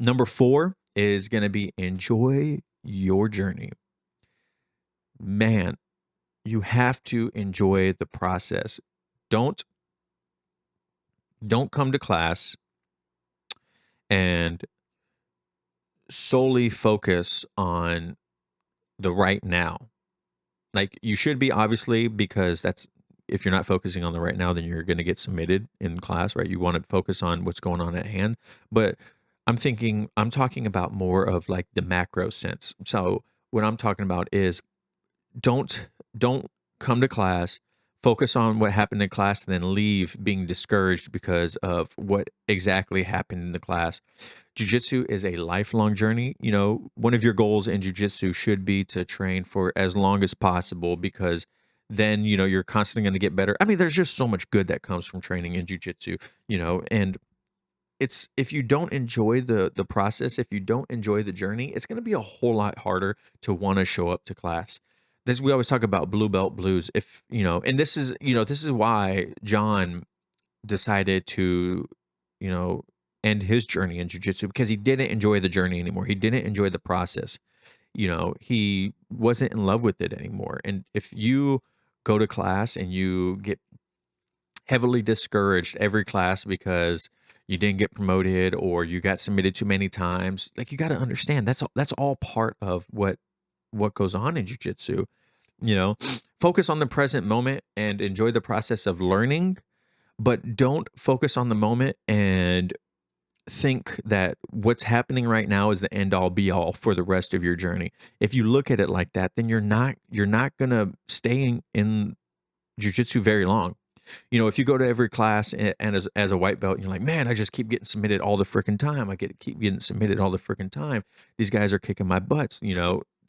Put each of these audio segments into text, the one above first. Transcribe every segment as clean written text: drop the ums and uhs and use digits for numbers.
Number 4 is going to be enjoy your journey. Man, you have to enjoy the process. Don't don't come to class and solely focus on the right now. Like you should be, obviously, because that's, if you're not focusing on the right now, then you're going to get submitted in class, right? You want to focus on what's going on at hand. But I'm talking about more of like the macro sense. So what I'm talking about is don't don't come to class, focus on what happened in class, and then leave being discouraged because of what exactly happened in the class. Jiu-jitsu is a lifelong journey. One of your goals in jiu-jitsu should be to train for as long as possible, because then you're constantly going to get better. I mean, there's just so much good that comes from training in jiu-jitsu, and it's, if you don't enjoy the process, if you don't enjoy the journey, it's going to be a whole lot harder to want to show up to class. This, we always talk about blue belt blues. If and this is why John decided to you know end his journey in jiu-jitsu, because he didn't enjoy the journey anymore. He didn't enjoy the process. He wasn't in love with it anymore. And if you go to class and you get heavily discouraged every class because you didn't get promoted or you got submitted too many times, like, you got to understand that's all part of what goes on in jiu-jitsu. you know Focus on the present moment and enjoy the process of learning, but don't focus on the moment and think that what's happening right now is the end all be all for the rest of your journey. If you look at it like that, then you're not going to stay in jiu-jitsu very long. If you go to every class and as a white belt, you're like, man, I just keep getting submitted all the freaking time. Keep getting submitted all the freaking time. These guys are kicking my butts,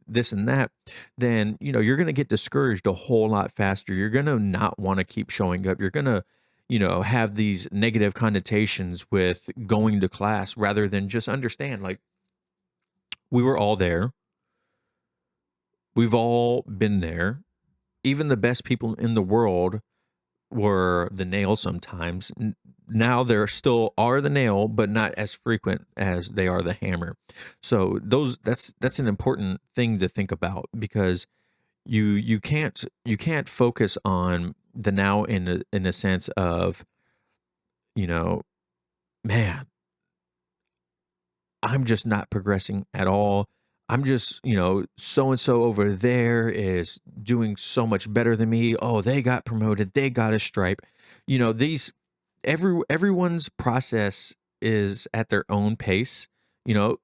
this and that. Then, you're going to get discouraged a whole lot faster. You're going to not want to keep showing up. You're going to, have these negative connotations with going to class, rather than just understand, like, we were all there. We've all been there. Even the best people in the world were the nail sometimes. Now there still are the nail, but not as frequent as they are the hammer. So that's an important thing to think about, because you can't focus on the now in a sense of, you know, man, I'm just not progressing at all. I'm just, so and so over there is doing so much better than me. Oh, they got promoted. They got a stripe. These everyone's process is at their own pace. You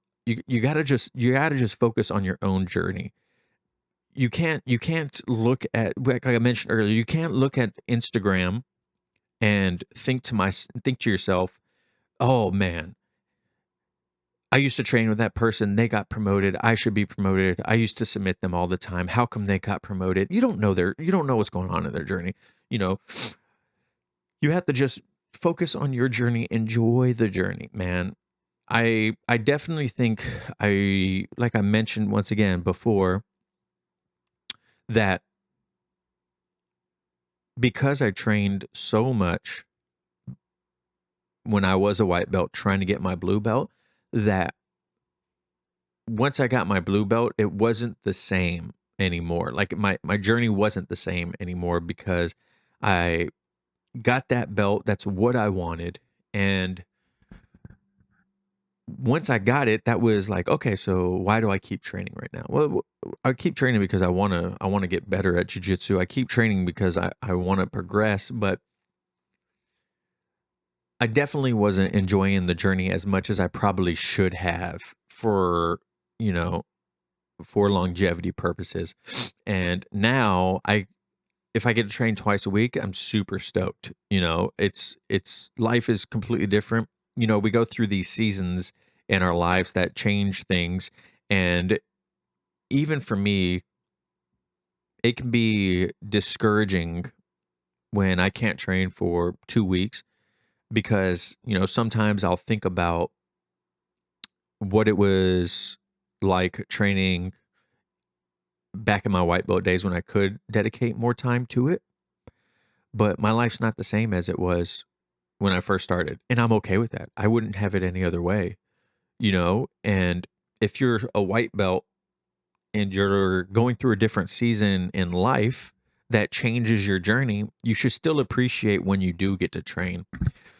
gotta just focus on your own journey. You can't look at, like I mentioned earlier, you can't look at Instagram and think to yourself, oh man, I used to train with that person. They got promoted. I should be promoted. I used to submit them all the time. How come they got promoted? You don't know what's going on in their journey. You know, you have to just focus on your journey. Enjoy the journey, man. I definitely think, like I mentioned once again before, that because I trained so much when I was a white belt trying to get my blue belt, that once I got my blue belt, it wasn't the same anymore. Like, my journey wasn't the same anymore, because I got that belt. That's what I wanted. And once I got it, that was like, okay, so why do I keep training right now? Well, I keep training because I want to get better at jiu-jitsu. I keep training because I want to progress, but I definitely wasn't enjoying the journey as much as I probably should have you know, for longevity purposes. And now if I get to train twice a week, I'm super stoked. It's life is completely different. We go through these seasons in our lives that change things. And even for me, it can be discouraging when I can't train for 2 weeks, because, sometimes I'll think about what it was like training back in my white belt days when I could dedicate more time to it. But my life's not the same as it was when I first started. And I'm okay with that. I wouldn't have it any other way. and if you're a white belt and you're going through a different season in life that changes your journey, you should still appreciate when you do get to train.